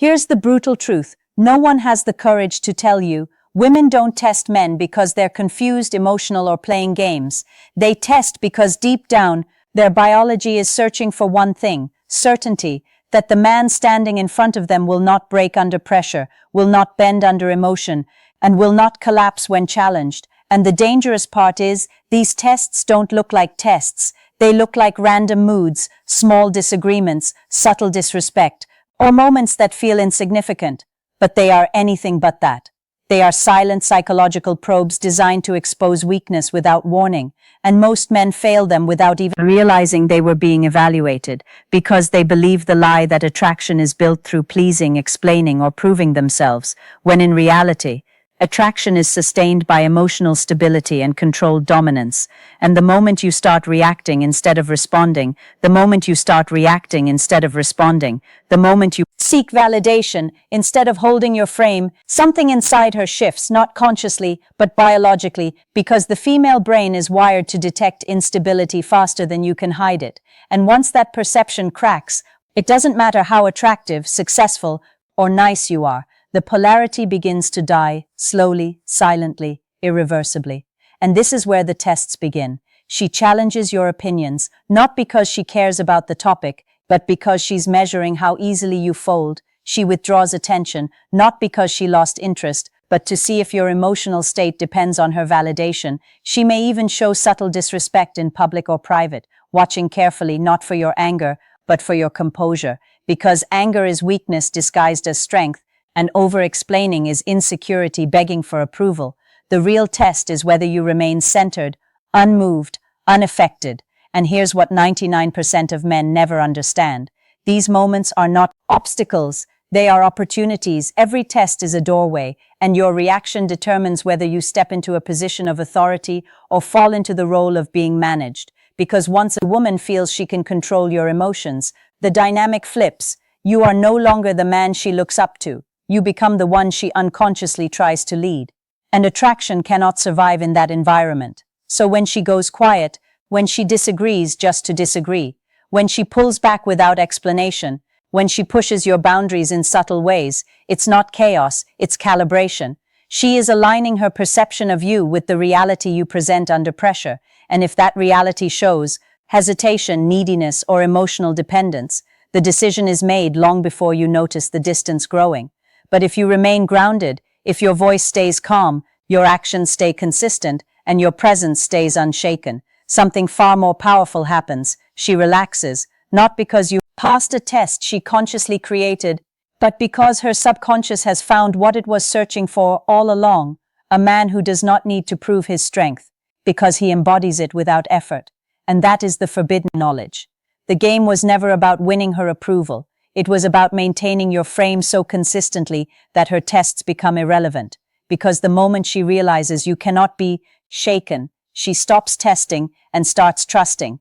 Here's the brutal truth. No one has the courage to tell you, women don't test men because they're confused, emotional, or playing games. They test because deep down, their biology is searching for one thing: certainty, that the man standing in front of them will not break under pressure, will not bend under emotion, and will not collapse when challenged. And the dangerous part is, these tests don't look like tests. They look like random moods, small disagreements, subtle disrespect, or moments that feel insignificant. But they are anything but that. They are silent psychological probes designed to expose weakness without warning, and most men fail them without even realizing they were being evaluated, because they believe the lie that attraction is built through pleasing, explaining, or proving themselves, when in reality, attraction is sustained by emotional stability and controlled dominance. And the moment you start reacting instead of responding, the moment you start reacting instead of responding, the moment you seek validation instead of holding your frame, something inside her shifts, not consciously, but biologically, because the female brain is wired to detect instability faster than you can hide it. And once that perception cracks, it doesn't matter how attractive, successful, or nice you are. The polarity begins to die, slowly, silently, irreversibly. And this is where the tests begin. She challenges your opinions, not because she cares about the topic, but because she's measuring how easily you fold. She withdraws attention, not because she lost interest, but to see if your emotional state depends on her validation. She may even show subtle disrespect in public or private, watching carefully not for your anger, but for your composure, because anger is weakness disguised as strength, and over-explaining is insecurity begging for approval. The real test is whether you remain centered, unmoved, unaffected. And here's what 99% of men never understand. These moments are not obstacles, they are opportunities. Every test is a doorway, and your reaction determines whether you step into a position of authority or fall into the role of being managed. Because once a woman feels she can control your emotions, the dynamic flips. You are no longer the man she looks up to. You become the one she unconsciously tries to lead. And attraction cannot survive in that environment. So when she goes quiet, when she disagrees just to disagree, when she pulls back without explanation, when she pushes your boundaries in subtle ways, it's not chaos, it's calibration. She is aligning her perception of you with the reality you present under pressure. And if that reality shows hesitation, neediness, or emotional dependence, the decision is made long before you notice the distance growing. But if you remain grounded, if your voice stays calm, your actions stay consistent, and your presence stays unshaken, something far more powerful happens. She relaxes, not because you passed a test she consciously created, but because her subconscious has found what it was searching for all along, a man who does not need to prove his strength, because he embodies it without effort. And that is the forbidden knowledge. The game was never about winning her approval. It was about maintaining your frame so consistently that her tests become irrelevant. Because the moment she realizes you cannot be shaken, she stops testing and starts trusting.